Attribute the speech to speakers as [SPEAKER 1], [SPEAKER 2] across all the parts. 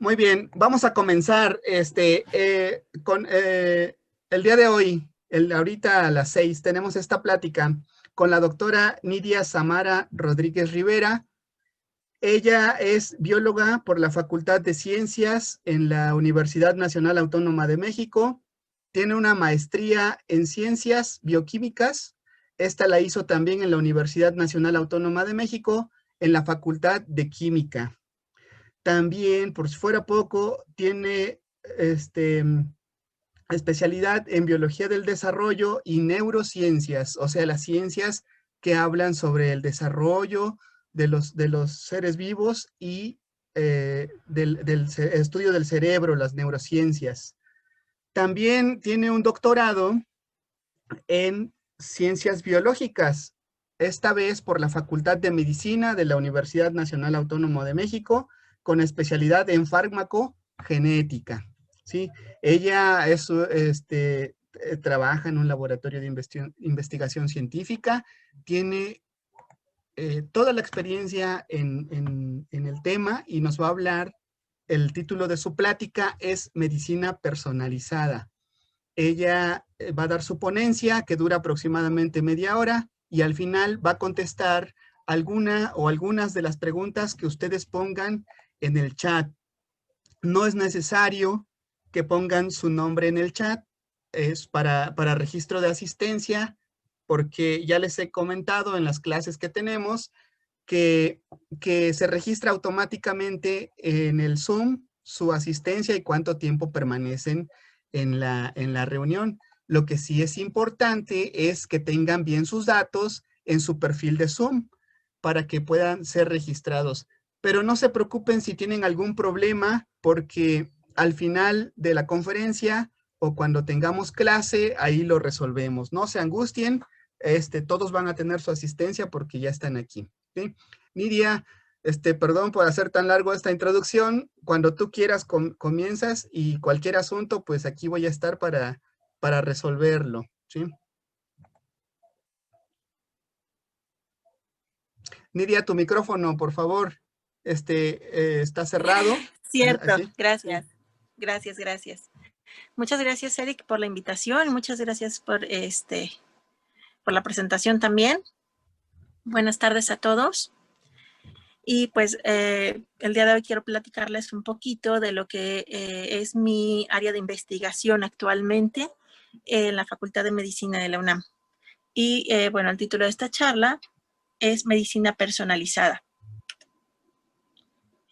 [SPEAKER 1] Muy bien, vamos a comenzar con el día de hoy, ahorita a las 6, tenemos esta plática con la doctora Nidia Samara Rodríguez Rivera. Ella es bióloga por la Facultad de Ciencias en la Universidad Nacional Autónoma de México. Tiene una maestría en Ciencias Bioquímicas. Esta la hizo también en la Universidad Nacional Autónoma de México, en la Facultad de Química. También, por si fuera poco, tiene especialidad en biología del desarrollo y neurociencias, o sea, las ciencias que hablan sobre el desarrollo de los seres vivos y del estudio del cerebro, las neurociencias. También tiene un doctorado en ciencias biológicas, esta vez por la Facultad de Medicina de la Universidad Nacional Autónoma de México, con especialidad en farmacogenética, ¿sí? Ella trabaja en un laboratorio de investigación científica, tiene toda la experiencia en el tema y nos va a hablar, el título de su plática es Medicina Personalizada. Ella va a dar su ponencia, que dura aproximadamente media hora, y al final va a contestar alguna o algunas de las preguntas que ustedes pongan en el chat. No es necesario que pongan su nombre en el chat, es para registro de asistencia, porque ya les he comentado en las clases que tenemos que se registra automáticamente en el Zoom su asistencia y cuánto tiempo permanecen en la reunión. Lo que sí es importante es que tengan bien sus datos en su perfil de Zoom para que puedan ser registrados. Pero no se preocupen si tienen algún problema, porque al final de la conferencia o cuando tengamos clase, ahí lo resolvemos. No se angustien, todos van a tener su asistencia porque ya están aquí. ¿Sí? Nidia, perdón por hacer tan largo esta introducción. Cuando tú quieras comienzas, y cualquier asunto, pues aquí voy a estar para resolverlo. ¿Sí? Nidia, tu micrófono, por favor, está cerrado.
[SPEAKER 2] Cierto,
[SPEAKER 1] ¿Así?
[SPEAKER 2] gracias.
[SPEAKER 1] Sí.
[SPEAKER 2] Gracias. Muchas gracias, Eric, por la invitación. Muchas gracias por la presentación también. Buenas tardes a todos. Y pues el día de hoy quiero platicarles un poquito de lo que es mi área de investigación actualmente en la Facultad de Medicina de la UNAM. Y bueno, el título de esta charla es Medicina Personalizada.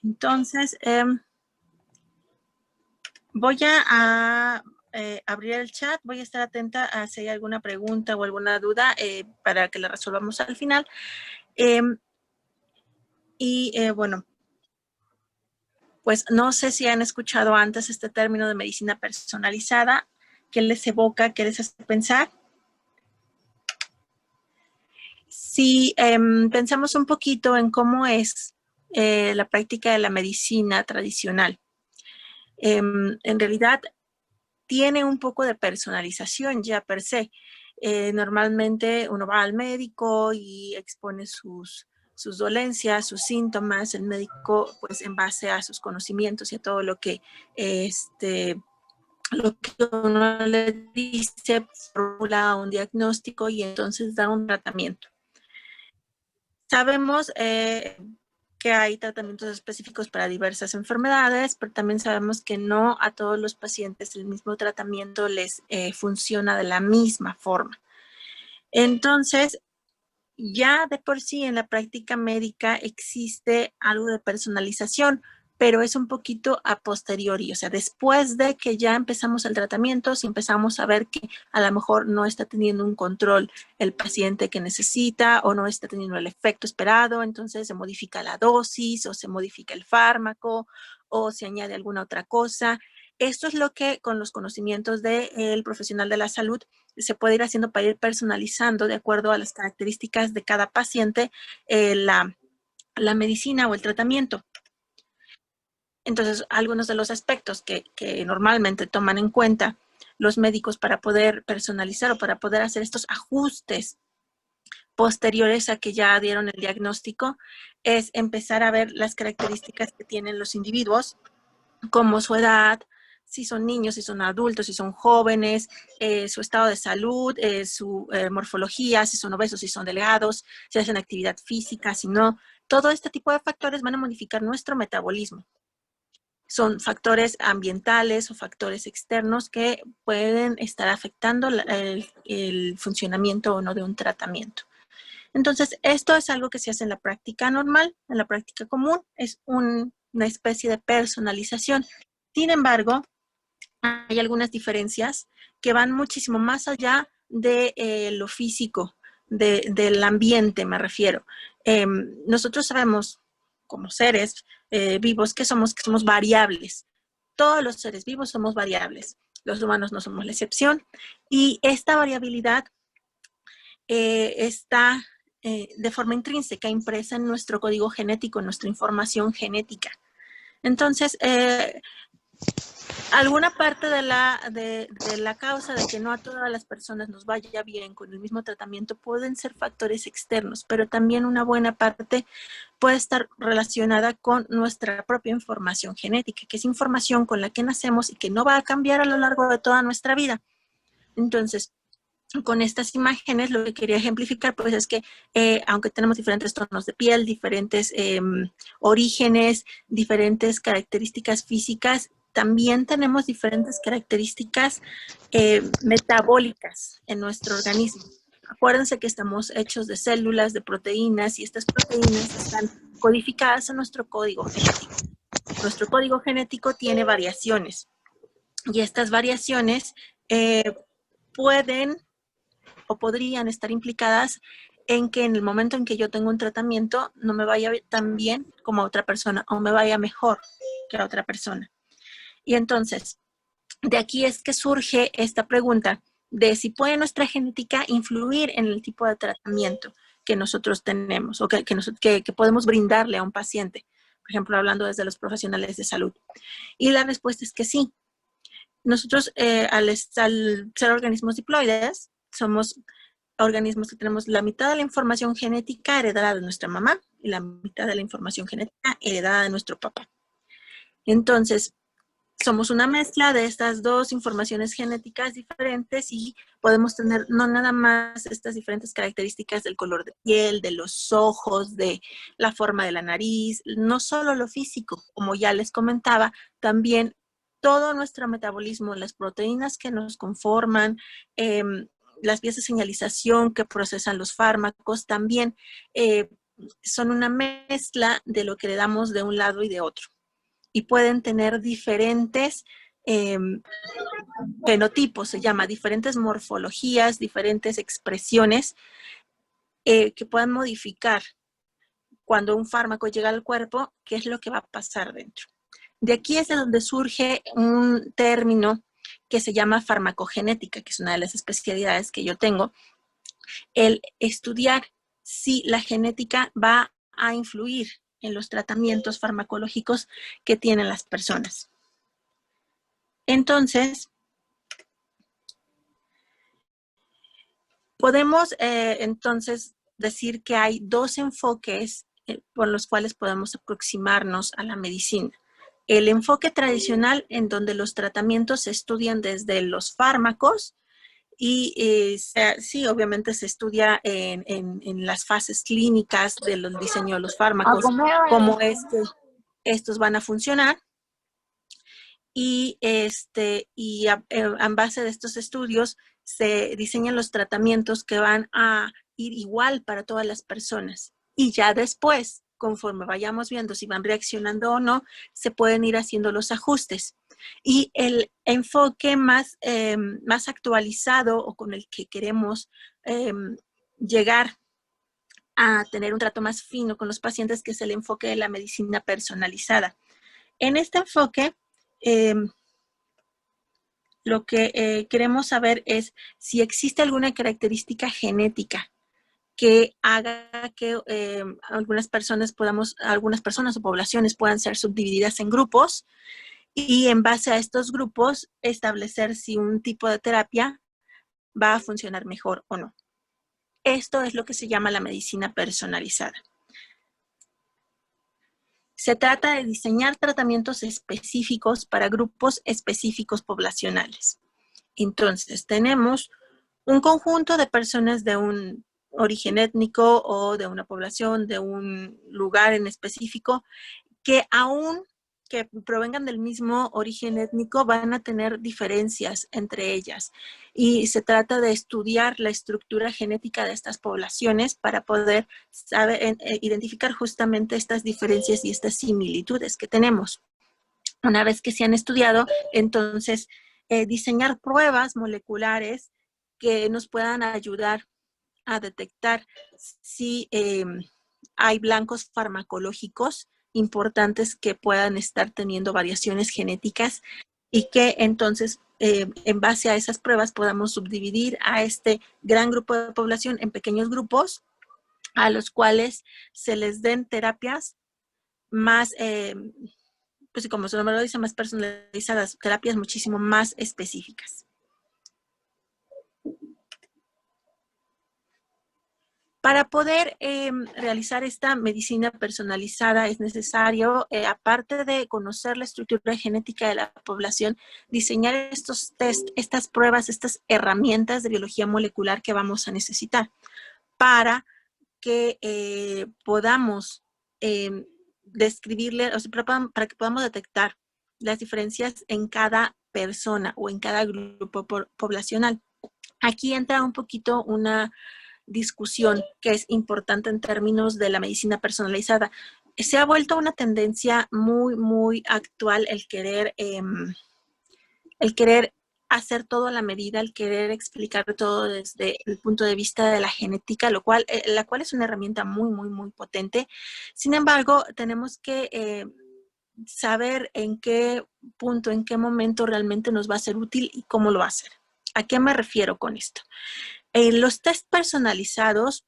[SPEAKER 2] Entonces, voy a abrir el chat, voy a estar atenta a si hay alguna pregunta o alguna duda para que la resolvamos al final. Bueno, pues no sé si han escuchado antes este término de medicina personalizada. ¿Qué les evoca? ¿Qué les hace pensar? Si pensamos un poquito en cómo es la práctica de la medicina tradicional, en realidad tiene un poco de personalización ya per se. Normalmente uno va al médico y expone sus dolencias, sus síntomas. El médico, pues en base a sus conocimientos y a todo lo que uno le dice, formula un diagnóstico y entonces da un tratamiento. Sabemos que hay tratamientos específicos para diversas enfermedades, pero también sabemos que no a todos los pacientes el mismo tratamiento les funciona de la misma forma. Entonces, ya de por sí en la práctica médica existe algo de personalización, pero es un poquito a posteriori, o sea, después de que ya empezamos el tratamiento, si empezamos a ver que a lo mejor no está teniendo un control el paciente que necesita o no está teniendo el efecto esperado, entonces se modifica la dosis o se modifica el fármaco o se añade alguna otra cosa. Esto es lo que con los conocimientos del profesional de la salud se puede ir haciendo para ir personalizando de acuerdo a las características de cada paciente la medicina o el tratamiento. Entonces, algunos de los aspectos que normalmente toman en cuenta los médicos para poder personalizar o para poder hacer estos ajustes posteriores a que ya dieron el diagnóstico es empezar a ver las características que tienen los individuos como su edad, si son niños, si son adultos, si son jóvenes, su estado de salud, su morfología, si son obesos, si son delgados, si hacen actividad física, si no. Todo este tipo de factores van a modificar nuestro metabolismo. Son factores ambientales o factores externos que pueden estar afectando el funcionamiento o no de un tratamiento. Entonces, esto es algo que se hace en la práctica normal, en la práctica común, es una especie de personalización. Sin embargo, hay algunas diferencias que van muchísimo más allá de lo físico, del ambiente, me refiero. Nosotros sabemos, como seres vivos, que somos variables. Todos los seres vivos somos variables. Los humanos no somos la excepción. Y esta variabilidad está de forma intrínseca impresa en nuestro código genético, en nuestra información genética. Entonces, alguna parte de la causa de que no a todas las personas nos vaya bien con el mismo tratamiento pueden ser factores externos, pero también una buena parte puede estar relacionada con nuestra propia información genética, que es información con la que nacemos y que no va a cambiar a lo largo de toda nuestra vida. Entonces, con estas imágenes lo que quería ejemplificar pues es que aunque tenemos diferentes tonos de piel, diferentes orígenes, diferentes características físicas, también tenemos diferentes características metabólicas en nuestro organismo. Acuérdense que estamos hechos de células, de proteínas, y estas proteínas están codificadas en nuestro código genético. Nuestro código genético tiene variaciones y estas variaciones pueden o podrían estar implicadas en que en el momento en que yo tengo un tratamiento no me vaya tan bien como a otra persona o me vaya mejor que a otra persona. Y entonces, de aquí es que surge esta pregunta de si puede nuestra genética influir en el tipo de tratamiento que nosotros tenemos o que podemos brindarle a un paciente. Por ejemplo, hablando desde los profesionales de salud. Y la respuesta es que sí. Nosotros, al ser organismos diploides, somos organismos que tenemos la mitad de la información genética heredada de nuestra mamá y la mitad de la información genética heredada de nuestro papá. Entonces, somos una mezcla de estas dos informaciones genéticas diferentes y podemos tener no nada más estas diferentes características del color de piel, de los ojos, de la forma de la nariz, no solo lo físico, como ya les comentaba, también todo nuestro metabolismo, las proteínas que nos conforman, las vías de señalización que procesan los fármacos, también son una mezcla de lo que le damos de un lado y de otro. Y pueden tener diferentes fenotipos, se llama, diferentes morfologías, diferentes expresiones que puedan modificar cuando un fármaco llega al cuerpo, qué es lo que va a pasar dentro. De aquí es de donde surge un término que se llama farmacogenética, que es una de las especialidades que yo tengo, el estudiar si la genética va a influir en los tratamientos farmacológicos que tienen las personas. Entonces, podemos entonces decir que hay dos enfoques por los cuales podemos aproximarnos a la medicina. El enfoque tradicional, en donde los tratamientos se estudian desde los fármacos y sí, obviamente se estudia en las fases clínicas del diseño de los fármacos, cómo es que estos van a funcionar. Y en base de estos estudios se diseñan los tratamientos que van a ir igual para todas las personas. Y ya después, conforme vayamos viendo si van reaccionando o no, se pueden ir haciendo los ajustes. Y el enfoque más actualizado o con el que queremos llegar a tener un trato más fino con los pacientes, que es el enfoque de la medicina personalizada. En este enfoque, lo que queremos saber es si existe alguna característica genética que haga que algunas personas o poblaciones puedan ser subdivididas en grupos y en base a estos grupos establecer si un tipo de terapia va a funcionar mejor o no. Esto es lo que se llama la medicina personalizada. Se trata de diseñar tratamientos específicos para grupos específicos poblacionales. Entonces, tenemos un conjunto de personas de un origen étnico o de una población, de un lugar en específico, que aún que provengan del mismo origen étnico van a tener diferencias entre ellas. Y se trata de estudiar la estructura genética de estas poblaciones para poder identificar justamente estas diferencias y estas similitudes que tenemos. Una vez que se han estudiado, entonces diseñar pruebas moleculares que nos puedan ayudar a detectar si hay blancos farmacológicos importantes que puedan estar teniendo variaciones genéticas y que entonces en base a esas pruebas podamos subdividir a este gran grupo de población en pequeños grupos a los cuales se les den terapias más, pues como su nombre lo dice, más personalizadas, terapias muchísimo más específicas. Para poder realizar esta medicina personalizada es necesario, aparte de conocer la estructura genética de la población, diseñar estos test, estas pruebas, estas herramientas de biología molecular que vamos a necesitar para que podamos describirle, o sea, para que podamos detectar las diferencias en cada persona o en cada grupo poblacional. Aquí entra un poquito una discusión que es importante en términos de la medicina personalizada. Se ha vuelto una tendencia muy, muy actual el querer hacer todo a la medida, el querer explicar todo desde el punto de vista de la genética, la cual es una herramienta muy, muy, muy potente. Sin embargo, tenemos que saber en qué punto, en qué momento realmente nos va a ser útil y cómo lo va a hacer. ¿A qué me refiero con esto? Los test personalizados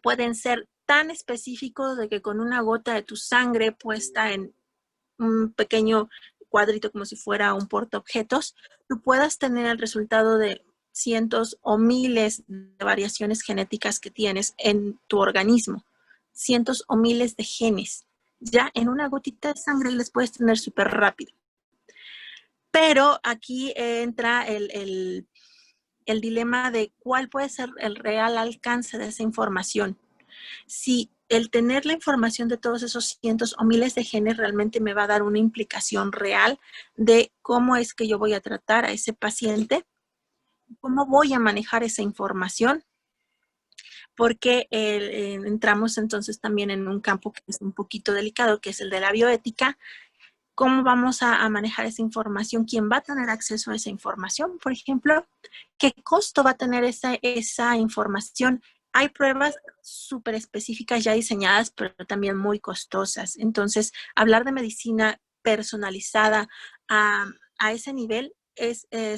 [SPEAKER 2] pueden ser tan específicos de que con una gota de tu sangre puesta en un pequeño cuadrito como si fuera un portaobjetos, tú puedas tener el resultado de cientos o miles de variaciones genéticas que tienes en tu organismo, cientos o miles de genes. Ya en una gotita de sangre les puedes tener súper rápido. Pero aquí entra el dilema de cuál puede ser el real alcance de esa información. Si el tener la información de todos esos cientos o miles de genes realmente me va a dar una implicación real de cómo es que yo voy a tratar a ese paciente, cómo voy a manejar esa información, porque entramos entonces también en un campo que es un poquito delicado, que es el de la bioética. ¿Cómo vamos a manejar esa información? ¿Quién va a tener acceso a esa información, por ejemplo? ¿Qué costo va a tener esa información? Hay pruebas súper específicas ya diseñadas, pero también muy costosas. Entonces, hablar de medicina personalizada a ese nivel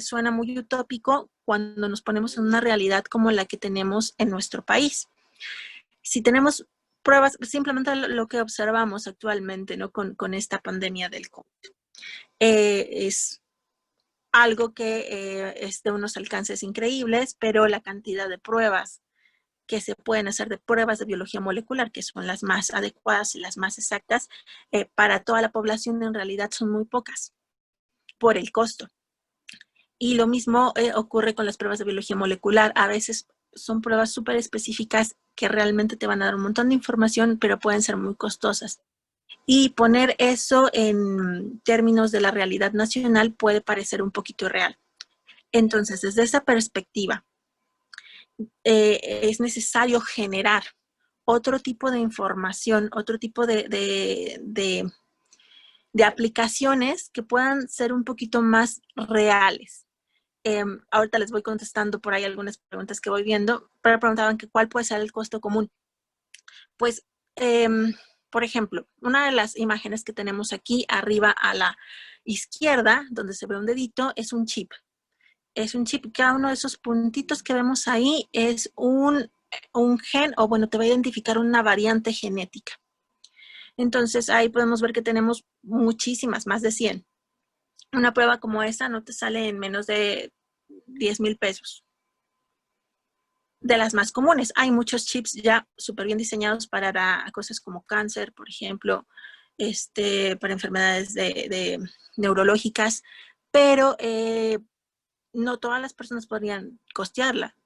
[SPEAKER 2] suena muy utópico cuando nos ponemos en una realidad como la que tenemos en nuestro país. Si tenemos pruebas, simplemente lo que observamos actualmente, ¿no? Con esta pandemia del COVID. Es algo que es de unos alcances increíbles, pero la cantidad de pruebas que se pueden hacer de pruebas de biología molecular, que son las más adecuadas y las más exactas, para toda la población en realidad son muy pocas por el costo. Y lo mismo ocurre con las pruebas de biología molecular. A veces son pruebas súper específicas que realmente te van a dar un montón de información, pero pueden ser muy costosas. Y poner eso en términos de la realidad nacional puede parecer un poquito irreal. Entonces, desde esa perspectiva, es necesario generar otro tipo de información, otro tipo de aplicaciones que puedan ser un poquito más reales. Ahorita les voy contestando por ahí algunas preguntas que voy viendo, pero preguntaban que cuál puede ser el costo común. Pues, por ejemplo, una de las imágenes que tenemos aquí arriba a la izquierda, donde se ve un dedito, es un chip. Es un chip, cada uno de esos puntitos que vemos ahí es un gen, o bueno, te va a identificar una variante genética. Entonces, ahí podemos ver que tenemos muchísimas, más de 100. Una prueba como esa no te sale en menos de 10,000 pesos. De las más comunes. Hay muchos chips ya súper bien diseñados para cosas como cáncer, por ejemplo, para enfermedades neurológicas, pero no todas las personas podrían costearla.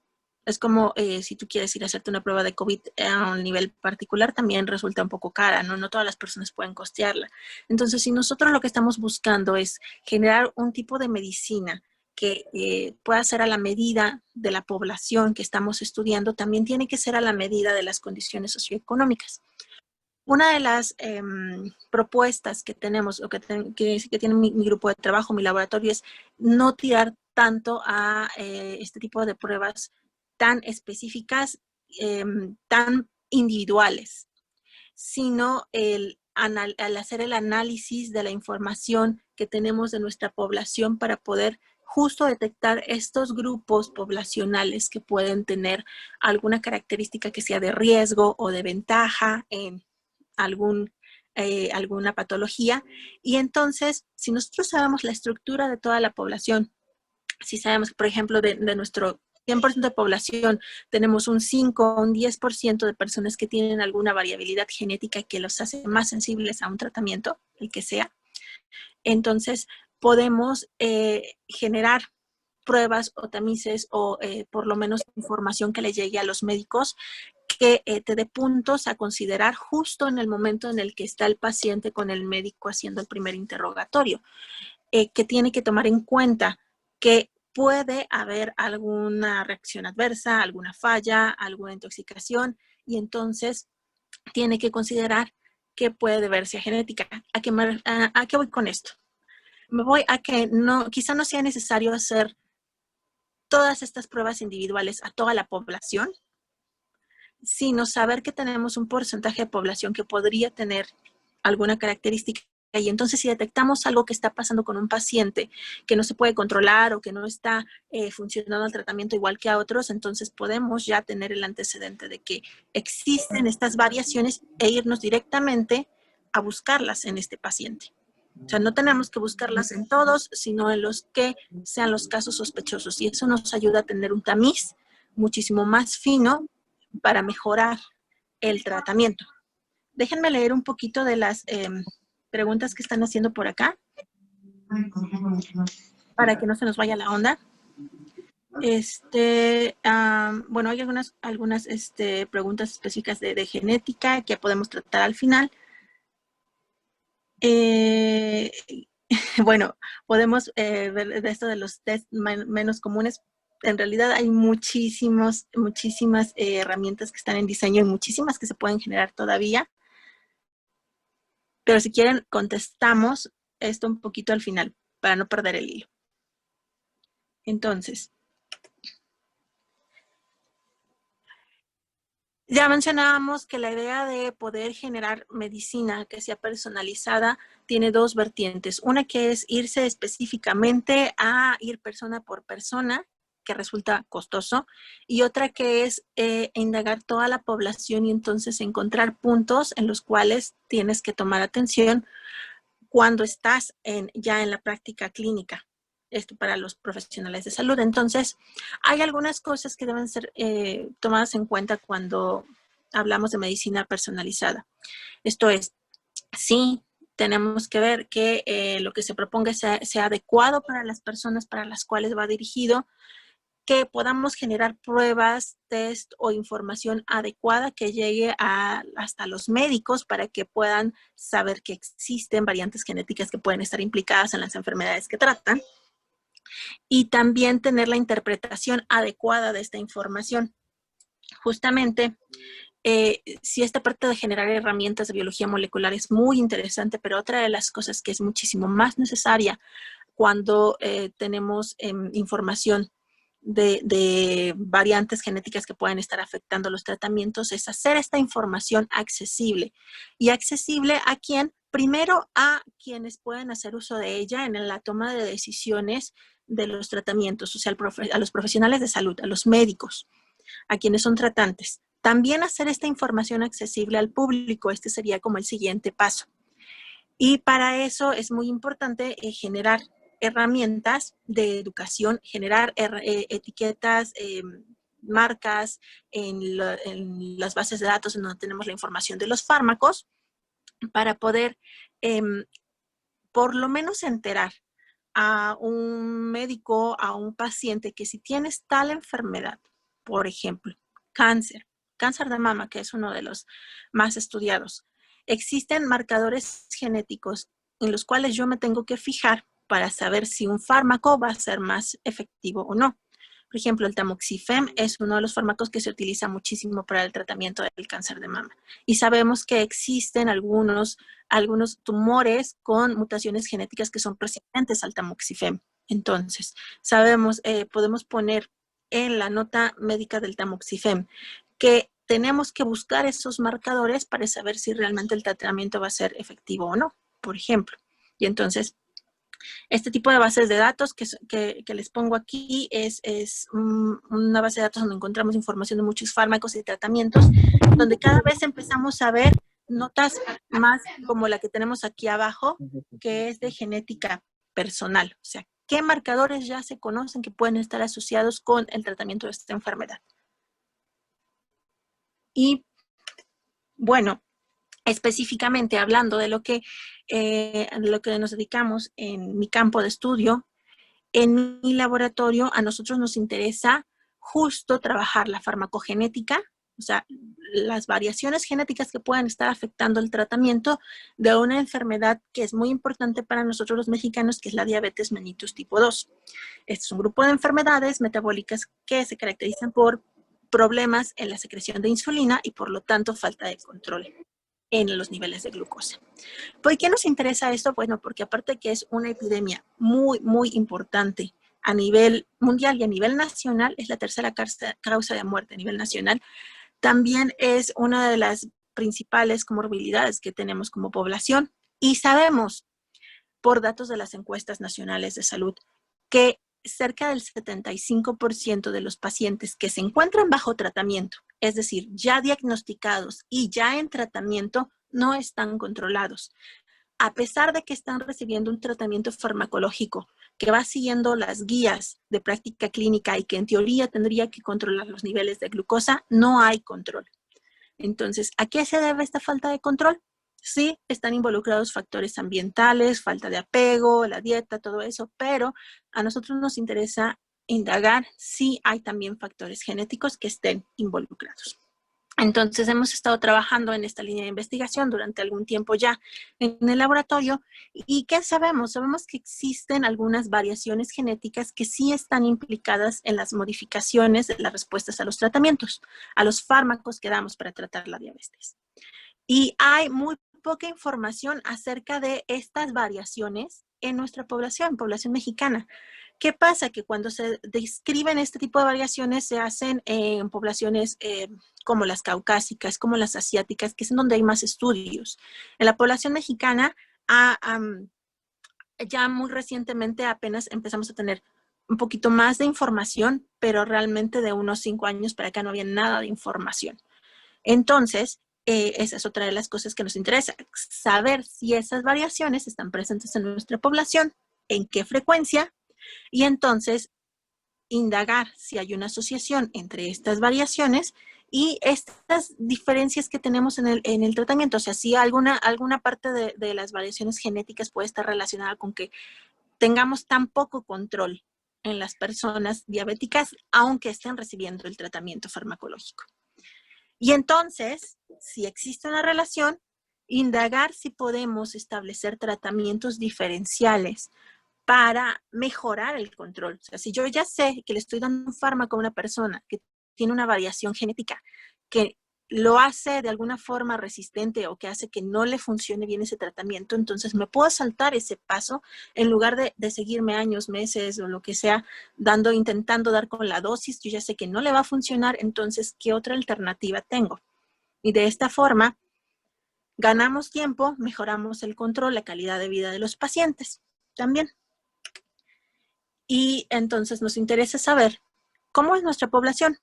[SPEAKER 2] Es como si tú quieres ir a hacerte una prueba de COVID a un nivel particular, también resulta un poco cara, ¿no? No todas las personas pueden costearla. Entonces, si nosotros lo que estamos buscando es generar un tipo de medicina que pueda ser a la medida de la población que estamos estudiando, también tiene que ser a la medida de las condiciones socioeconómicas. Una de las propuestas que tenemos, o que tiene mi grupo de trabajo, mi laboratorio, es no tirar tanto a este tipo de pruebas tan específicas, tan individuales, sino al hacer el análisis de la información que tenemos de nuestra población para poder justo detectar estos grupos poblacionales que pueden tener alguna característica que sea de riesgo o de ventaja en alguna patología. Y entonces, si nosotros sabemos la estructura de toda la población, si sabemos, por ejemplo, de nuestro 100% de población, tenemos un 5 o un 10% de personas que tienen alguna variabilidad genética que los hace más sensibles a un tratamiento, el que sea, entonces podemos generar pruebas o tamices o por lo menos información que le llegue a los médicos que te dé puntos a considerar justo en el momento en el que está el paciente con el médico haciendo el primer interrogatorio, que tiene que tomar en cuenta que puede haber alguna reacción adversa, alguna falla, alguna intoxicación, y entonces tiene que considerar que puede deberse a genética. ¿A qué voy con esto? Me voy a que quizá no sea necesario hacer todas estas pruebas individuales a toda la población, sino saber que tenemos un porcentaje de población que podría tener alguna característica. Y entonces, si detectamos algo que está pasando con un paciente que no se puede controlar o que no está funcionando el tratamiento igual que a otros, entonces podemos ya tener el antecedente de que existen estas variaciones e irnos directamente a buscarlas en este paciente. O sea, no tenemos que buscarlas en todos, sino en los que sean los casos sospechosos. Y eso nos ayuda a tener un tamiz muchísimo más fino para mejorar el tratamiento. Déjenme leer un poquito de las preguntas que están haciendo por acá para que no se nos vaya la onda. Bueno, hay algunas preguntas específicas de genética que podemos tratar al final. Bueno, podemos ver de esto de los test menos comunes. En realidad hay muchísimas herramientas que están en diseño y muchísimas que se pueden generar todavía. Pero si quieren, contestamos esto un poquito al final para no perder el hilo. Entonces, ya mencionábamos que la idea de poder generar medicina que sea personalizada tiene dos vertientes. Una que es irse específicamente a ir persona por persona, que resulta costoso, y otra que es indagar toda la población y entonces encontrar puntos en los cuales tienes que tomar atención cuando estás ya en la práctica clínica. Esto para los profesionales de salud. Entonces, hay algunas cosas que deben ser tomadas en cuenta cuando hablamos de medicina personalizada. Esto es, sí, tenemos que ver que lo que se proponga sea adecuado para las personas para las cuales va dirigido, que podamos generar pruebas, test o información adecuada que llegue hasta los médicos para que puedan saber que existen variantes genéticas que pueden estar implicadas en las enfermedades que tratan. Y también tener la interpretación adecuada de esta información. Justamente, si esta parte de generar herramientas de biología molecular es muy interesante, pero otra de las cosas que es muchísimo más necesaria cuando tenemos información de variantes genéticas que pueden estar afectando los tratamientos es hacer esta información accesible. ¿Y accesible a quién? Primero a quienes pueden hacer uso de ella en la toma de decisiones de los tratamientos, o sea, a los profesionales de salud, a los médicos, a quienes son tratantes. También hacer esta información accesible al público, este sería como el siguiente paso. Y para eso es muy importante generar herramientas de educación, generar etiquetas, marcas en las bases de datos en donde tenemos la información de los fármacos para poder por lo menos enterar a un médico, a un paciente, que si tienes tal enfermedad, por ejemplo, cáncer de mama, que es uno de los más estudiados, existen marcadores genéticos en los cuales yo me tengo que fijar para saber si un fármaco va a ser más efectivo o no. Por ejemplo, el tamoxifeno es uno de los fármacos que se utiliza muchísimo para el tratamiento del cáncer de mama. Y sabemos que existen algunos tumores con mutaciones genéticas que son resistentes al tamoxifeno. Entonces, sabemos, podemos poner en la nota médica del tamoxifeno que tenemos que buscar esos marcadores para saber si realmente el tratamiento va a ser efectivo o no, por ejemplo. Y entonces, este tipo de bases de datos que les pongo aquí es una base de datos donde encontramos información de muchos fármacos y tratamientos, donde cada vez empezamos a ver notas más como la que tenemos aquí abajo, que es de genética personal. O sea, ¿qué marcadores ya se conocen que pueden estar asociados con el tratamiento de esta enfermedad? Y bueno, específicamente hablando de lo que nos dedicamos en mi campo de estudio, en mi laboratorio a nosotros nos interesa justo trabajar la farmacogenética, o sea, las variaciones genéticas que puedan estar afectando el tratamiento de una enfermedad que es muy importante para nosotros los mexicanos, que es la diabetes mellitus tipo 2. Este es un grupo de enfermedades metabólicas que se caracterizan por problemas en la secreción de insulina y por lo tanto falta de control en los niveles de glucosa. ¿Por qué nos interesa esto? Bueno, porque aparte de que es una epidemia muy, muy importante a nivel mundial y a nivel nacional, es la tercera causa de muerte a nivel nacional, también es una de las principales comorbilidades que tenemos como población. Y sabemos, por datos de las encuestas nacionales de salud, que cerca del 75% de los pacientes que se encuentran bajo tratamiento, es decir, ya diagnosticados y ya en tratamiento, no están controlados. A pesar de que están recibiendo un tratamiento farmacológico que va siguiendo las guías de práctica clínica y que en teoría tendría que controlar los niveles de glucosa, no hay control. Entonces, ¿a qué se debe esta falta de control? Sí, están involucrados factores ambientales, falta de apego, la dieta, todo eso, pero a nosotros nos interesa indagar si hay también factores genéticos que estén involucrados. Entonces, hemos estado trabajando en esta línea de investigación durante algún tiempo ya en el laboratorio. ¿Y qué sabemos? Sabemos que existen algunas variaciones genéticas que sí están implicadas en las modificaciones de las respuestas a los tratamientos, a los fármacos que damos para tratar la diabetes. Y hay muy poca información acerca de estas variaciones en nuestra población mexicana. ¿Qué pasa? Que cuando se describen este tipo de variaciones se hacen en poblaciones como las caucásicas, como las asiáticas, que es en donde hay más estudios. En la población mexicana, ya muy recientemente apenas empezamos a tener un poquito más de información, pero realmente de unos 5 años para acá no había nada de información. Entonces, esa es otra de las cosas que nos interesa, saber si esas variaciones están presentes en nuestra población, en qué frecuencia, y entonces indagar si hay una asociación entre estas variaciones y estas diferencias que tenemos en el tratamiento. O sea, si alguna parte de las variaciones genéticas puede estar relacionada con que tengamos tan poco control en las personas diabéticas, aunque estén recibiendo el tratamiento farmacológico. Y entonces, si existe una relación, indagar si podemos establecer tratamientos diferenciales para mejorar el control. O sea, si yo ya sé que le estoy dando un fármaco a una persona que tiene una variación genética que lo hace de alguna forma resistente o que hace que no le funcione bien ese tratamiento, entonces me puedo saltar ese paso en lugar de seguirme años, meses o lo que sea, intentando dar con la dosis. Yo ya sé que no le va a funcionar, entonces, ¿qué otra alternativa tengo? Y de esta forma, ganamos tiempo, mejoramos el control, la calidad de vida de los pacientes también. Y entonces nos interesa saber cómo es nuestra población.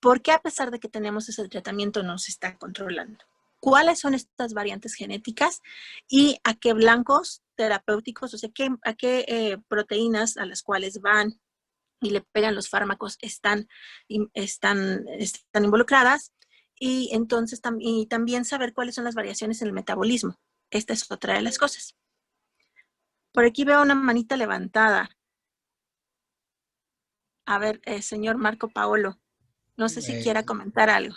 [SPEAKER 2] ¿Por qué a pesar de que tenemos ese tratamiento no se está controlando? ¿Cuáles son estas variantes genéticas y a qué blancos terapéuticos, o sea, a qué proteínas a las cuales van y le pegan los fármacos están involucradas? y entonces y también saber cuáles son las variaciones en el metabolismo. Esta es otra de las cosas. Por aquí veo una manita levantada. A ver, señor Marco Paolo, no sé si
[SPEAKER 3] Eh,
[SPEAKER 2] quiera comentar algo.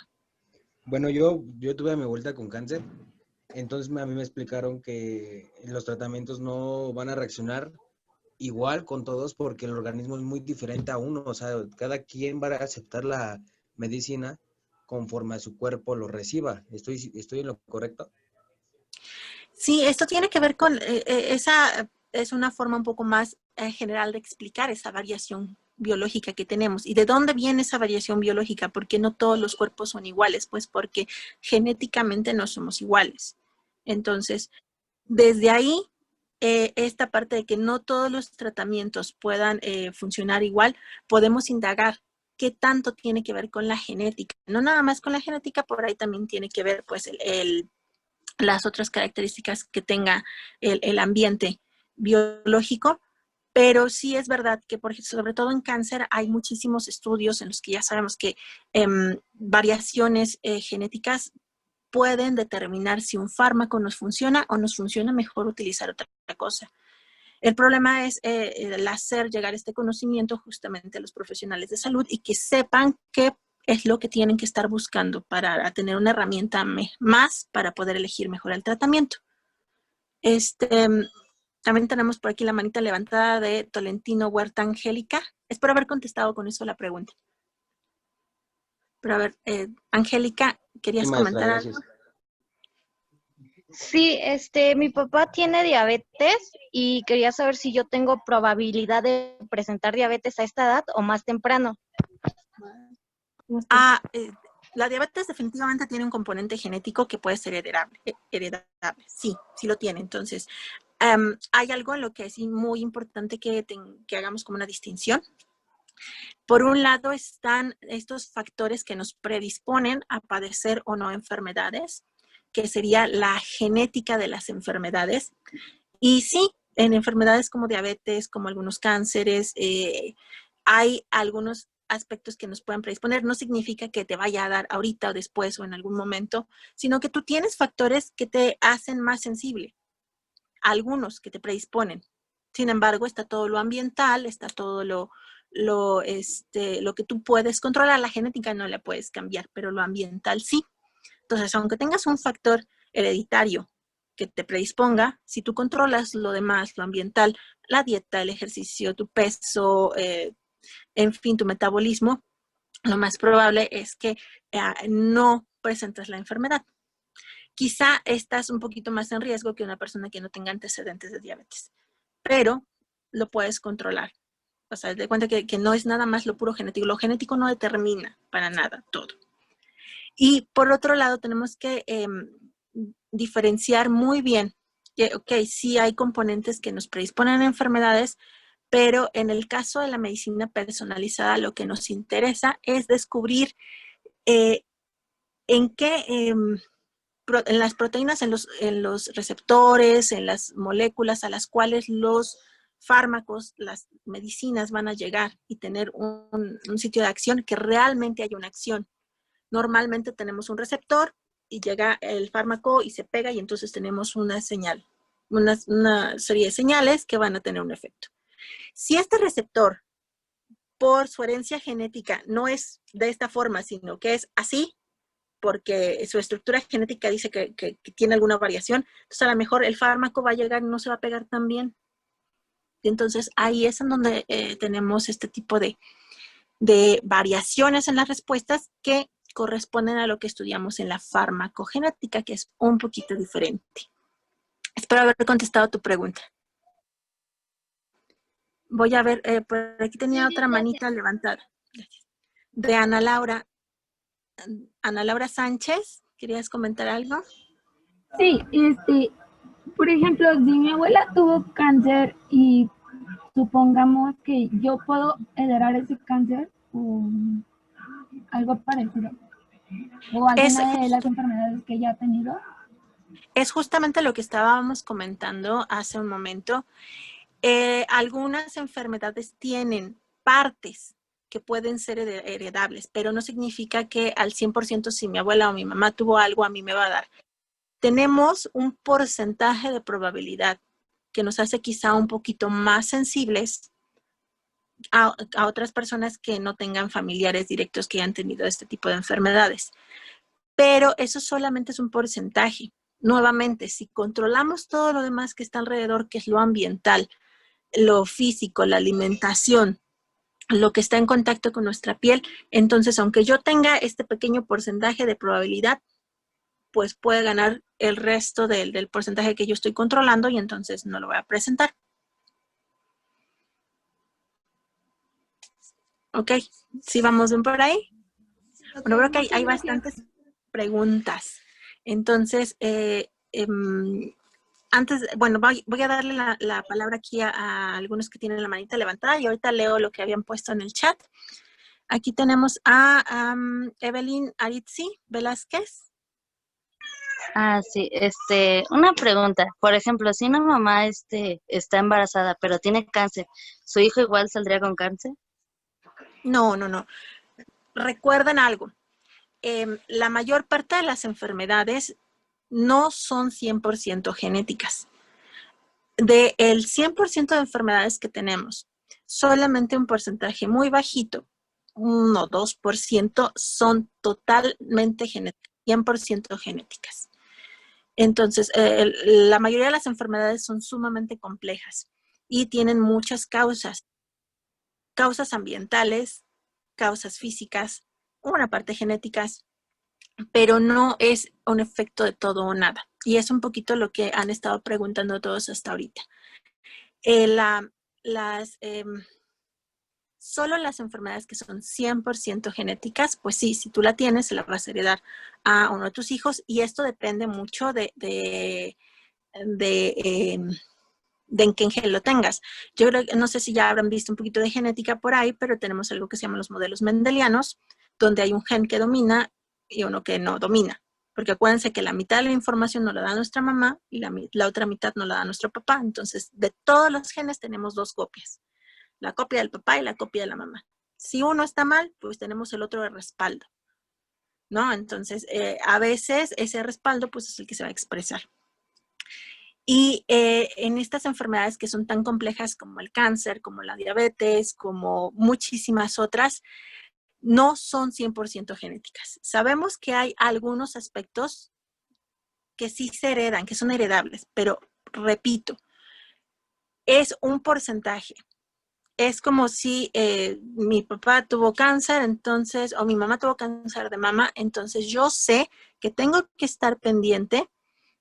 [SPEAKER 3] bueno, yo tuve a mi vuelta con cáncer, entonces a mí me explicaron que los tratamientos no van a reaccionar igual con todos porque el organismo es muy diferente a uno, o sea, cada quien va a aceptar la medicina conforme a su cuerpo lo reciba. ¿Estoy en lo correcto?
[SPEAKER 2] Sí, esto tiene que ver con, esa es una forma un poco más general de explicar esa variación biológica que tenemos. ¿Y de dónde viene esa variación biológica? Porque no todos los cuerpos son iguales, pues porque genéticamente no somos iguales. Entonces, desde ahí, esta parte de que no todos los tratamientos puedan funcionar igual, podemos indagar qué tanto tiene que ver con la genética. No nada más con la genética, por ahí también tiene que ver pues las otras características que tenga el ambiente biológico, pero sí es verdad que, sobre todo en cáncer, hay muchísimos estudios en los que ya sabemos que variaciones genéticas pueden determinar si un fármaco nos funciona o nos funciona mejor utilizar otra cosa. El problema es el hacer llegar este conocimiento justamente a los profesionales de salud y que sepan qué es lo que tienen que estar buscando para tener una herramienta más para poder elegir mejor el tratamiento. También tenemos por aquí la manita levantada de Tolentino Huerta Angélica. Espero haber contestado con eso la pregunta. Pero a ver, Angélica,
[SPEAKER 3] Sí,
[SPEAKER 2] ¿querías
[SPEAKER 3] maestra,
[SPEAKER 2] comentar algo?
[SPEAKER 3] gracias.
[SPEAKER 4] Sí, mi papá tiene diabetes y quería saber si yo tengo probabilidad de presentar diabetes a esta edad o más temprano.
[SPEAKER 2] La diabetes definitivamente tiene un componente genético que puede ser heredable. Sí, sí lo tiene. Entonces, hay algo en lo que es muy importante que hagamos como una distinción. Por un lado están estos factores que nos predisponen a padecer o no enfermedades, que sería la genética de las enfermedades. Y sí, en enfermedades como diabetes, como algunos cánceres, hay algunos aspectos que nos pueden predisponer. No significa que te vaya a dar ahorita o después o en algún momento, sino que tú tienes factores que te hacen más sensible, algunos que te predisponen. Sin embargo, está todo lo ambiental, está todo lo que tú puedes controlar. La genética no la puedes cambiar, pero lo ambiental sí. Entonces, aunque tengas un factor hereditario que te predisponga, si tú controlas lo demás, lo ambiental, la dieta, el ejercicio, tu peso, en fin, tu metabolismo, lo más probable es que no presentes la enfermedad. Quizá estás un poquito más en riesgo que una persona que no tenga antecedentes de diabetes, pero lo puedes controlar. O sea, de cuenta que no es nada más lo puro genético. Lo genético no determina para nada todo. Y por otro lado, tenemos que diferenciar muy bien que, ok, sí hay componentes que nos predisponen a enfermedades, pero en el caso de la medicina personalizada, lo que nos interesa es descubrir en qué, en las proteínas, en los receptores, en las moléculas a las cuales los fármacos, las medicinas van a llegar y tener un sitio de acción, que realmente haya una acción. Normalmente tenemos un receptor y llega el fármaco y se pega y entonces tenemos una señal, una serie de señales que van a tener un efecto. Si este receptor, por su herencia genética, no es de esta forma, sino que es así, porque su estructura genética dice que tiene alguna variación, entonces a lo mejor el fármaco va a llegar y no se va a pegar tan bien. Y entonces ahí es en donde tenemos este tipo de variaciones en las respuestas que corresponden a lo que estudiamos en la farmacogenética, que es un poquito diferente. Espero haber contestado tu pregunta. Voy a ver, por aquí tenía otra manita levantada. De Ana Laura. Ana Laura Sánchez, ¿querías comentar algo?
[SPEAKER 5] Sí, por ejemplo, si mi abuela tuvo cáncer y supongamos que yo puedo heredar ese cáncer o algo parecido, o alguna de las enfermedades que ella ha tenido.
[SPEAKER 2] Es justamente lo que estábamos comentando hace un momento. Algunas enfermedades tienen partes que pueden ser heredables, pero no significa que al 100% si mi abuela o mi mamá tuvo algo, a mí me va a dar. Tenemos un porcentaje de probabilidad que nos hace quizá un poquito más sensibles a otras personas que no tengan familiares directos que hayan tenido este tipo de enfermedades. Pero eso solamente es un porcentaje. Nuevamente, si controlamos todo lo demás que está alrededor, que es lo ambiental, lo físico, la alimentación, lo que está en contacto con nuestra piel, entonces aunque yo tenga este pequeño porcentaje de probabilidad, pues puede ganar el resto del porcentaje que yo estoy controlando y entonces no lo voy a presentar. Ok, ¿sí vamos bien por ahí? Bueno, creo que hay bastantes preguntas. Entonces, antes, bueno, voy a darle la palabra aquí a algunos que tienen la manita levantada y ahorita leo lo que habían puesto en el chat. Aquí tenemos a Evelyn Aritzi Velázquez.
[SPEAKER 6] Ah, sí, una pregunta. Por ejemplo, si una mamá está embarazada, pero tiene cáncer, ¿su hijo igual saldría con cáncer?
[SPEAKER 2] No. Recuerden algo. La mayor parte de las enfermedades no son 100% genéticas. Del 100% de enfermedades que tenemos, solamente un porcentaje muy bajito, 1 o 2%, son totalmente genéticas, 100% genéticas. Entonces, la mayoría de las enfermedades son sumamente complejas y tienen muchas causas. Causas ambientales, causas físicas, una parte genéticas, pero no es un efecto de todo o nada. Y es un poquito lo que han estado preguntando todos hasta ahorita. Solo las enfermedades que son 100% genéticas, pues sí, si tú la tienes, se la vas a heredar a uno de tus hijos y esto depende mucho de en qué gen lo tengas. Yo creo que, no sé si ya habrán visto un poquito de genética por ahí, pero tenemos algo que se llama los modelos mendelianos, donde hay un gen que domina y uno que no domina. Porque acuérdense que la mitad de la información nos la da nuestra mamá y la otra mitad nos la da nuestro papá. Entonces, de todos los genes tenemos 2 copias. La copia del papá y la copia de la mamá. Si uno está mal, pues tenemos el otro de respaldo, ¿no? Entonces, a veces ese respaldo, pues es el que se va a expresar. Y en estas enfermedades que son tan complejas como el cáncer, como la diabetes, como muchísimas otras, no son 100% genéticas. Sabemos que hay algunos aspectos que sí se heredan, que son heredables, pero repito, es un porcentaje. Es como si mi papá tuvo cáncer, entonces, o mi mamá tuvo cáncer de mama, entonces yo sé que tengo que estar pendiente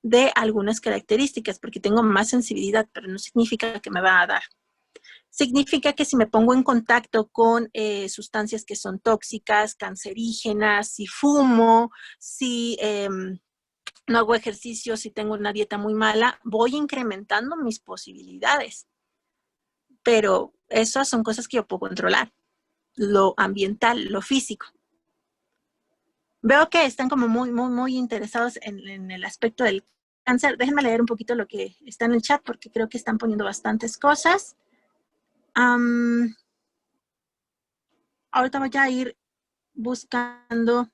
[SPEAKER 2] de algunas características porque tengo más sensibilidad, pero no significa que me va a dar. Significa que si me pongo en contacto con sustancias que son tóxicas, cancerígenas, si fumo, si no hago ejercicio, si tengo una dieta muy mala, voy incrementando mis posibilidades. Pero esas son cosas que yo puedo controlar. Lo ambiental, lo físico. Veo que están como muy interesados en el aspecto del cáncer. Déjenme leer un poquito lo que está en el chat porque creo que están poniendo bastantes cosas. Ahorita voy a ir buscando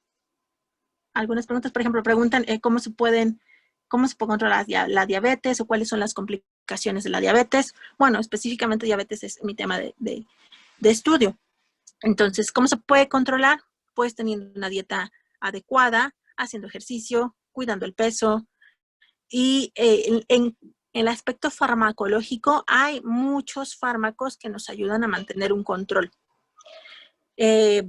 [SPEAKER 2] algunas preguntas. Por ejemplo, preguntan cómo se puede controlar la diabetes o cuáles son las complicaciones de la diabetes. Bueno, específicamente diabetes es mi tema de estudio. Entonces, ¿cómo se puede controlar? Pues teniendo una dieta adecuada, haciendo ejercicio, cuidando el peso. Y en el aspecto farmacológico hay muchos fármacos que nos ayudan a mantener un control. Se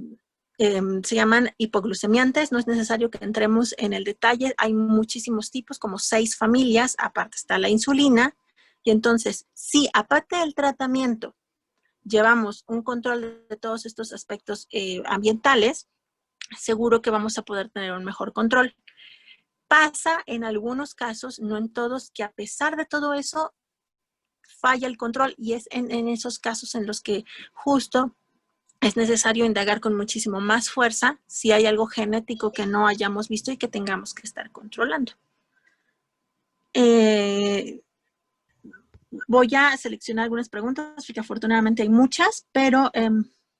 [SPEAKER 2] llaman hipoglucemiantes, no es necesario que entremos en el detalle, hay muchísimos tipos, como 6 familias, aparte está la insulina, y entonces, si aparte del tratamiento llevamos un control de todos estos aspectos ambientales, seguro que vamos a poder tener un mejor control. Pasa en algunos casos, no en todos, que a pesar de todo eso, falla el control y es en esos casos en los que justo es necesario indagar con muchísimo más fuerza si hay algo genético que no hayamos visto y que tengamos que estar controlando. Voy a seleccionar algunas preguntas, porque afortunadamente hay muchas, pero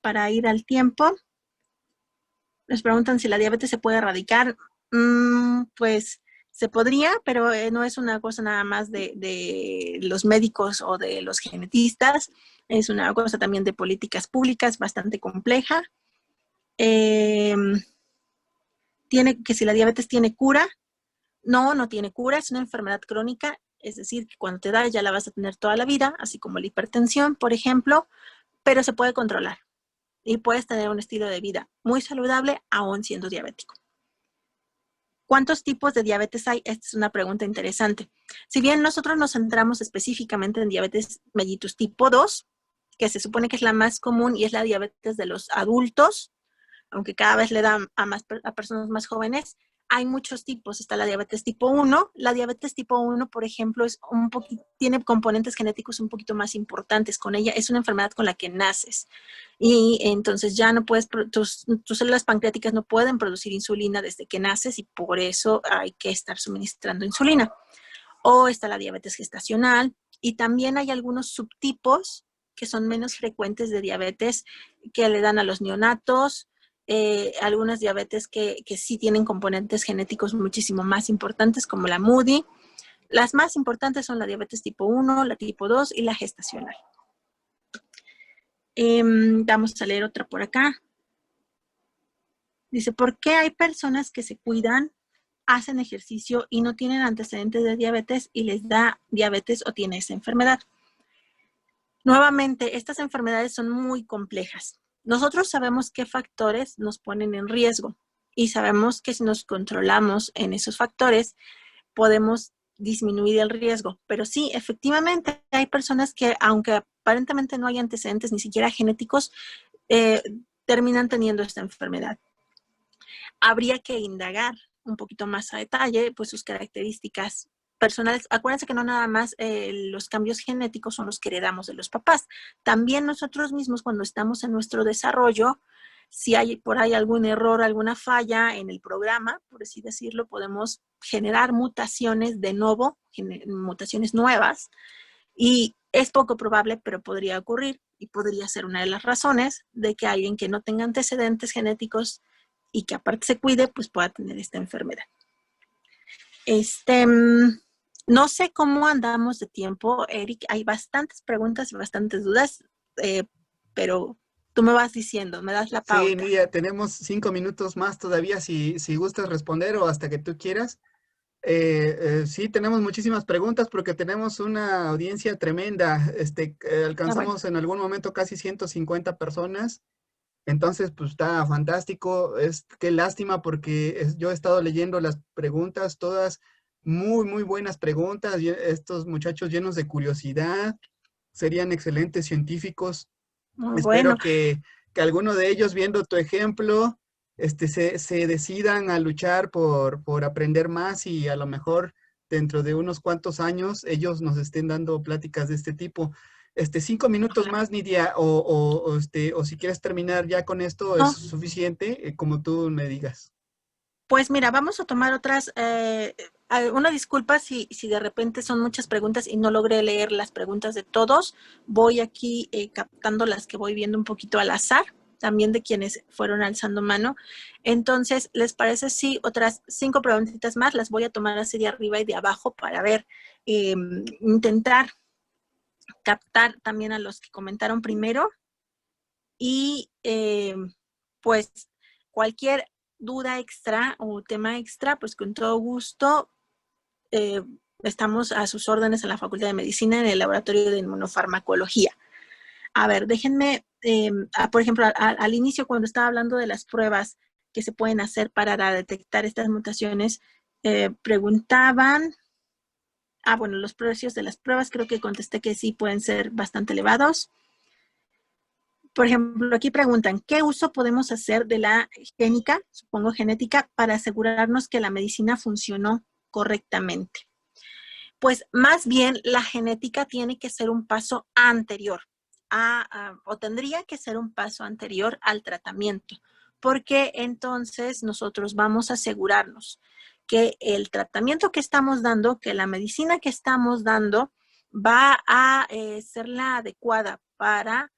[SPEAKER 2] para ir al tiempo. Nos preguntan si la diabetes se puede erradicar. Pues se podría, pero no es una cosa nada más de los médicos o de los genetistas. Es una cosa también de políticas públicas bastante compleja. Que si la diabetes tiene cura. No tiene cura, es una enfermedad crónica, es decir, que cuando te da ya la vas a tener toda la vida, así como la hipertensión, por ejemplo, pero se puede controlar y puedes tener un estilo de vida muy saludable aún siendo diabético. ¿Cuántos tipos de diabetes hay? Esta es una pregunta interesante. Si bien nosotros nos centramos específicamente en diabetes mellitus tipo 2, que se supone que es la más común y es la diabetes de los adultos, aunque cada vez le da a personas más jóvenes, hay muchos tipos. Está la diabetes tipo 1. La diabetes tipo 1, por ejemplo, tiene componentes genéticos un poquito más importantes. Con ella es una enfermedad con la que naces. Y entonces ya no puedes, tus células pancreáticas no pueden producir insulina desde que naces y por eso hay que estar suministrando insulina. O está la diabetes gestacional. Y también hay algunos subtipos que son menos frecuentes de diabetes que le dan a los neonatos. Algunas diabetes que sí tienen componentes genéticos muchísimo más importantes, como la MUDI. Las más importantes son la diabetes tipo 1, la tipo 2 y la gestacional. Vamos a leer otra por acá. Dice, ¿por qué hay personas que se cuidan, hacen ejercicio y no tienen antecedentes de diabetes y les da diabetes o tiene esa enfermedad? Nuevamente, estas enfermedades son muy complejas. Nosotros sabemos qué factores nos ponen en riesgo y sabemos que si nos controlamos en esos factores, podemos disminuir el riesgo. Pero sí, efectivamente, hay personas que, aunque aparentemente no hay antecedentes ni siquiera genéticos, terminan teniendo esta enfermedad. Habría que indagar un poquito más a detalle, pues sus características personales. Acuérdense que no nada más los cambios genéticos son los que heredamos de los papás. También nosotros mismos, cuando estamos en nuestro desarrollo, si hay por ahí algún error, alguna falla en el programa, por así decirlo, podemos generar mutaciones de nuevo, mutaciones nuevas, y es poco probable, pero podría ocurrir y podría ser una de las razones de que alguien que no tenga antecedentes genéticos y que aparte se cuide, pues pueda tener esta enfermedad. No sé cómo andamos de tiempo, Eric. Hay bastantes preguntas y bastantes dudas, pero tú me vas diciendo, me das la pauta.
[SPEAKER 1] Sí, Nidia, tenemos 5 minutos más todavía si gustas responder o hasta que tú quieras. Sí, tenemos muchísimas preguntas porque tenemos una audiencia tremenda. Alcanzamos en algún momento casi 150 personas. Entonces, pues está fantástico. Qué lástima porque yo he estado leyendo las preguntas, todas muy, muy buenas preguntas. Estos muchachos llenos de curiosidad, serían excelentes científicos.
[SPEAKER 2] Muy
[SPEAKER 1] Espero
[SPEAKER 2] bueno.
[SPEAKER 1] que alguno de ellos, viendo tu ejemplo, se decidan a luchar por aprender más y a lo mejor dentro de unos cuantos años ellos nos estén dando pláticas de este tipo. 5 minutos más, Nidia, o si quieres terminar ya con esto,
[SPEAKER 2] No.
[SPEAKER 1] es suficiente, como tú me digas.
[SPEAKER 2] Pues mira, vamos a tomar otras, una disculpa si de repente son muchas preguntas y no logré leer las preguntas de todos. Voy aquí captando las que voy viendo un poquito al azar, también de quienes fueron alzando mano. Entonces, ¿les parece si otras 5 preguntitas más las voy a tomar así de arriba y de abajo para ver, intentar captar también a los que comentaron primero? Y pues cualquier duda extra o tema extra, pues con todo gusto estamos a sus órdenes en la Facultad de Medicina en el Laboratorio de Inmunofarmacología. A ver, déjenme, por ejemplo, al inicio cuando estaba hablando de las pruebas que se pueden hacer para detectar estas mutaciones, preguntaban, bueno, los precios de las pruebas, creo que contesté que sí pueden ser bastante elevados. Por ejemplo, aquí preguntan, ¿qué uso podemos hacer de la génica, supongo genética, para asegurarnos que la medicina funcionó correctamente? Pues más bien la genética tiene que ser un paso anterior o tendría que ser un paso anterior al tratamiento, porque entonces nosotros vamos a asegurarnos que el tratamiento que estamos dando, que la medicina que estamos dando va a ser la adecuada para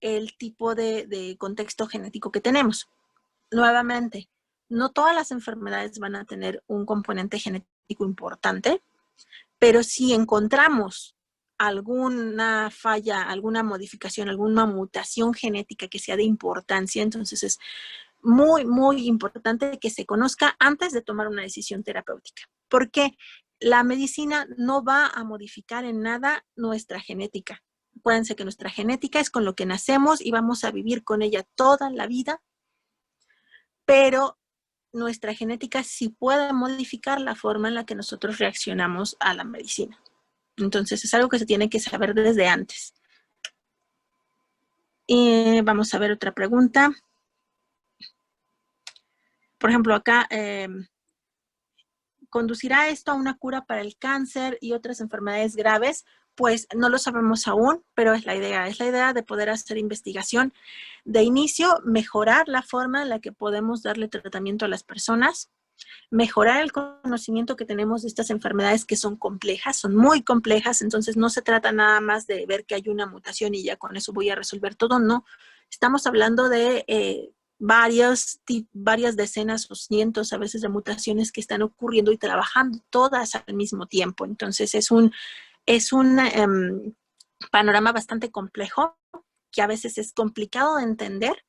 [SPEAKER 2] el tipo de contexto genético que tenemos. Nuevamente, no todas las enfermedades van a tener un componente genético importante, pero si encontramos alguna falla, alguna modificación, alguna mutación genética que sea de importancia, entonces es muy, muy importante que se conozca antes de tomar una decisión terapéutica. Porque la medicina no va a modificar en nada nuestra genética. Acuérdense que nuestra genética es con lo que nacemos y vamos a vivir con ella toda la vida, pero nuestra genética sí puede modificar la forma en la que nosotros reaccionamos a la medicina. Entonces, es algo que se tiene que saber desde antes. Vamos a ver otra pregunta. Por ejemplo, acá, ¿conducirá esto a una cura para el cáncer y otras enfermedades graves? Pues no lo sabemos aún, pero es la idea de poder hacer investigación. De inicio, mejorar la forma en la que podemos darle tratamiento a las personas, mejorar el conocimiento que tenemos de estas enfermedades que son complejas, son muy complejas, entonces no se trata nada más de ver que hay una mutación y ya con eso voy a resolver todo, no. Estamos hablando de varias decenas o cientos a veces de mutaciones que están ocurriendo y trabajando todas al mismo tiempo. Entonces es un panorama bastante complejo que a veces es complicado de entender,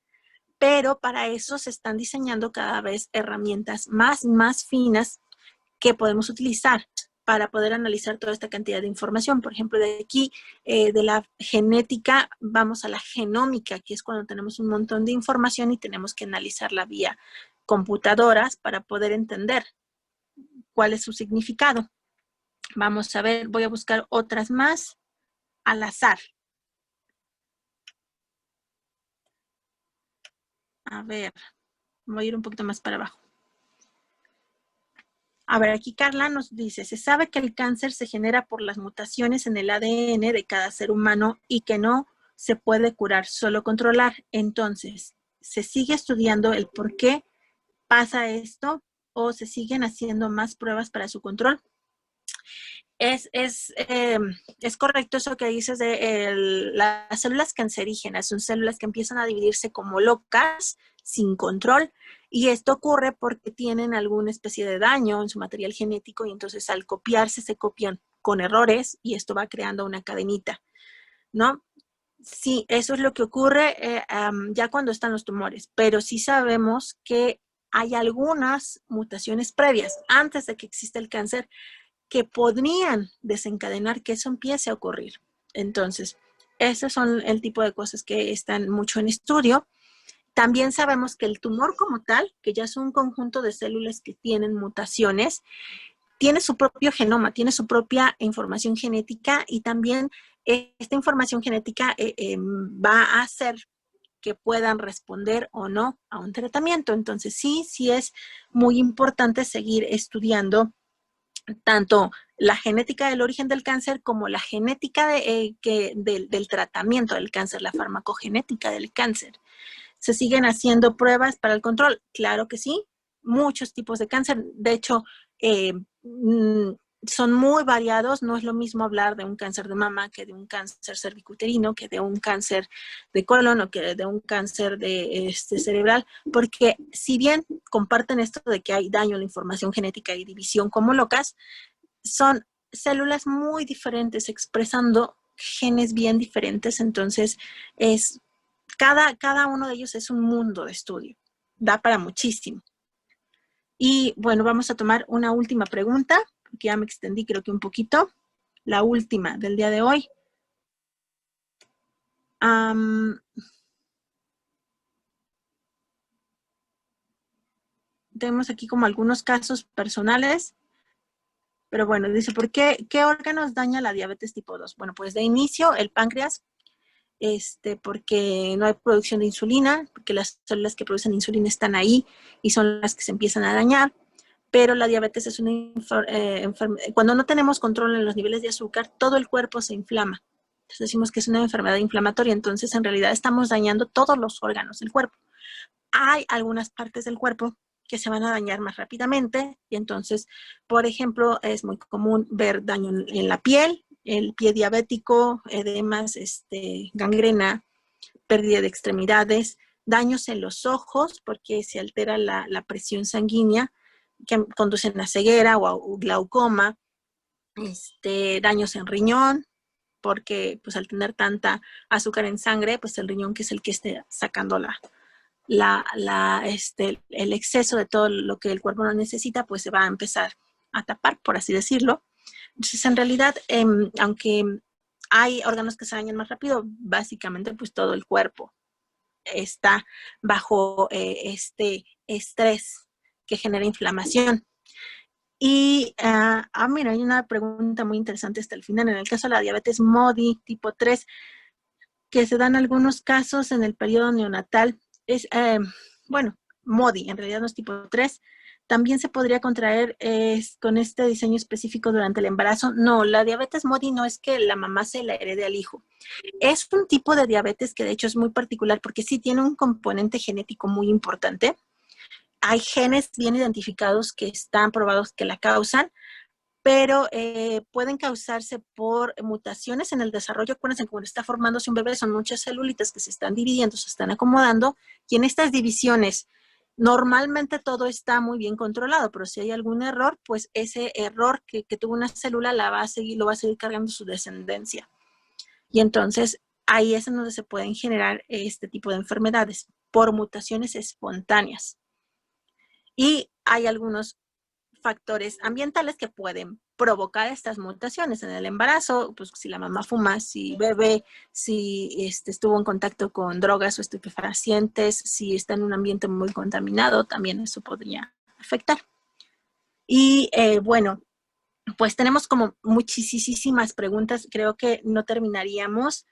[SPEAKER 2] pero para eso se están diseñando cada vez herramientas más finas que podemos utilizar para poder analizar toda esta cantidad de información. Por ejemplo, de aquí, de la genética, vamos a la genómica, que es cuando tenemos un montón de información y tenemos que analizarla vía computadoras para poder entender cuál es su significado. Vamos a ver, voy a buscar otras más al azar. A ver, voy a ir un poquito más para abajo. A ver, aquí Carla nos dice, se sabe que el cáncer se genera por las mutaciones en el ADN de cada ser humano y que no se puede curar, solo controlar. Entonces, ¿se sigue estudiando el por qué pasa esto o se siguen haciendo más pruebas para su control? Es correcto eso que dices de las células cancerígenas, son células que empiezan a dividirse como locas, sin control, y esto ocurre porque tienen alguna especie de daño en su material genético y entonces al copiarse se copian con errores y esto va creando una cadenita, ¿no? Sí, eso es lo que ocurre ya cuando están los tumores, pero sí sabemos que hay algunas mutaciones previas antes de que exista el cáncer que podrían desencadenar que eso empiece a ocurrir. Entonces, esos son el tipo de cosas que están mucho en estudio. También sabemos que el tumor como tal, que ya es un conjunto de células que tienen mutaciones, tiene su propio genoma, tiene su propia información genética y también esta información genética va a hacer que puedan responder o no a un tratamiento. Entonces, sí es muy importante seguir estudiando tanto la genética del origen del cáncer como la genética del tratamiento del cáncer, la farmacogenética del cáncer. ¿Se siguen haciendo pruebas para el control? Claro que sí, muchos tipos de cáncer. De hecho, son muy variados. No es lo mismo hablar de un cáncer de mama que de un cáncer cervicuterino, que de un cáncer de colon o que de un cáncer de cerebral, porque si bien comparten esto de que hay daño en la información genética y división como locas, son células muy diferentes expresando genes bien diferentes. Entonces, cada uno de ellos es un mundo de estudio. Da para muchísimo. Y bueno, vamos a tomar una última pregunta, porque ya me extendí creo que un poquito. La última del día de hoy. Tenemos aquí como algunos casos personales. Pero bueno, dice, ¿por qué órganos daña la diabetes tipo 2? Bueno, pues de inicio el páncreas, porque no hay producción de insulina, porque las células que producen insulina están ahí y son las que se empiezan a dañar. Pero la diabetes es una enfermedad. Cuando no tenemos control en los niveles de azúcar, todo el cuerpo se inflama. Entonces decimos que es una enfermedad inflamatoria. Entonces, en realidad, estamos dañando todos los órganos del cuerpo. Hay algunas partes del cuerpo que se van a dañar más rápidamente. Y entonces, por ejemplo, es muy común ver daño en la piel, el pie diabético, edemas, gangrena, pérdida de extremidades, daños en los ojos, porque se altera la presión sanguínea, que conducen a ceguera o a glaucoma, daños en riñón, porque pues al tener tanta azúcar en sangre, pues el riñón, que es el que esté sacando el exceso de todo lo que el cuerpo no necesita, pues se va a empezar a tapar, por así decirlo. Entonces, en realidad, aunque hay órganos que se dañan más rápido, básicamente pues todo el cuerpo está bajo este estrés que genera inflamación. Y, mira, hay una pregunta muy interesante hasta el final. En el caso de la diabetes MODY tipo 3, que se dan algunos casos en el periodo neonatal, MODY, en realidad no es tipo 3, ¿también se podría contraer con este diseño específico durante el embarazo? No, la diabetes MODY no es que la mamá se la herede al hijo. Es un tipo de diabetes que de hecho es muy particular porque sí tiene un componente genético muy importante. Hay genes bien identificados que están probados que la causan, pero pueden causarse por mutaciones en el desarrollo. Acuérdense, cuando está formándose un bebé son muchas celulitas que se están dividiendo, se están acomodando, y en estas divisiones normalmente todo está muy bien controlado, pero si hay algún error, pues ese error que tuvo una célula lo va a seguir cargando su descendencia. Y entonces ahí es en donde se pueden generar este tipo de enfermedades por mutaciones espontáneas. Y hay algunos factores ambientales que pueden provocar estas mutaciones en el embarazo, pues si la mamá fuma, si bebe, si estuvo en contacto con drogas o estupefacientes, si está en un ambiente muy contaminado, también eso podría afectar. Y bueno, pues tenemos como muchísimas preguntas, creo que no terminaríamos,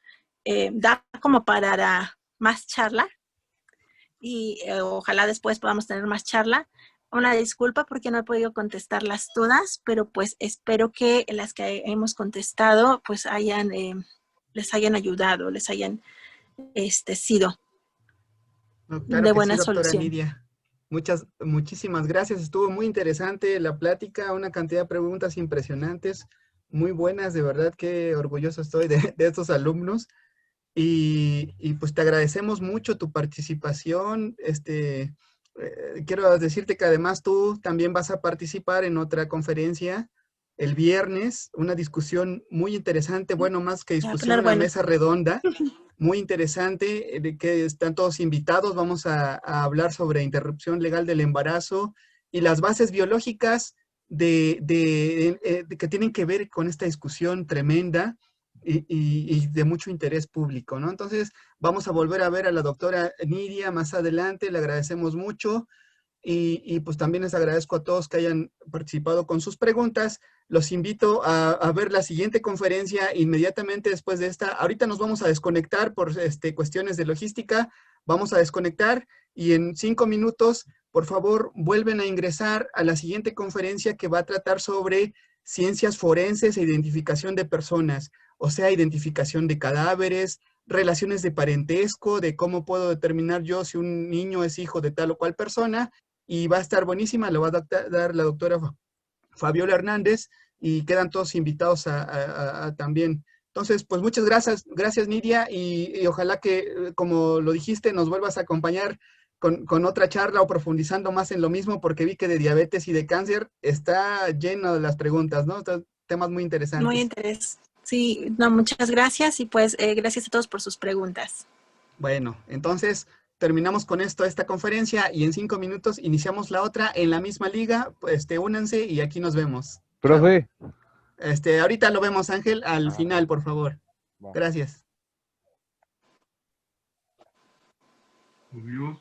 [SPEAKER 2] da como para más charla y ojalá después podamos tener más charla. Una disculpa porque no he podido contestarlas todas, pero pues espero que las que hemos contestado pues les hayan ayudado, les hayan sido
[SPEAKER 1] No, claro
[SPEAKER 2] de
[SPEAKER 1] que sí,
[SPEAKER 2] buena
[SPEAKER 1] doctora
[SPEAKER 2] solución.
[SPEAKER 1] Nidia. Muchísimas gracias. Estuvo muy interesante la plática, una cantidad de preguntas impresionantes, muy buenas, de verdad que orgulloso estoy de estos alumnos. Y pues te agradecemos mucho tu participación. Quiero decirte que además tú también vas a participar en otra conferencia el viernes, una discusión muy interesante, bueno, más que discusión, una mesa redonda, muy interesante, de que están todos invitados. Vamos a hablar sobre interrupción legal del embarazo y las bases biológicas de que tienen que ver con esta discusión tremenda y de mucho interés público, ¿no? Entonces, vamos a volver a ver a la doctora Nidia más adelante, le agradecemos mucho y pues también les agradezco a todos que hayan participado con sus preguntas. Los invito a ver la siguiente conferencia inmediatamente después de esta. Ahorita nos vamos a desconectar por cuestiones de logística, vamos a desconectar y en 5 minutos, por favor, vuelven a ingresar a la siguiente conferencia que va a tratar sobre ciencias forenses e identificación de personas, o sea, identificación de cadáveres, relaciones de parentesco, de cómo puedo determinar yo si un niño es hijo de tal o cual persona, y va a estar buenísima, lo va a dar la doctora Fabiola Hernández, y quedan todos invitados a también. Entonces, pues muchas gracias Nidia, y ojalá que, como lo dijiste, nos vuelvas a acompañar con otra charla o profundizando más en lo mismo, porque vi que de diabetes y de cáncer está lleno de las preguntas, ¿no? Entonces, temas muy interesantes.
[SPEAKER 2] Muy interesante. Sí, no, muchas gracias y pues gracias a todos por sus preguntas.
[SPEAKER 1] Bueno, entonces terminamos con esta conferencia y en 5 minutos iniciamos la otra en la misma liga. Pues únanse y aquí nos vemos.
[SPEAKER 7] Profe.
[SPEAKER 1] Ahorita lo vemos, Ángel, al final, por favor. Gracias.
[SPEAKER 8] Adiós.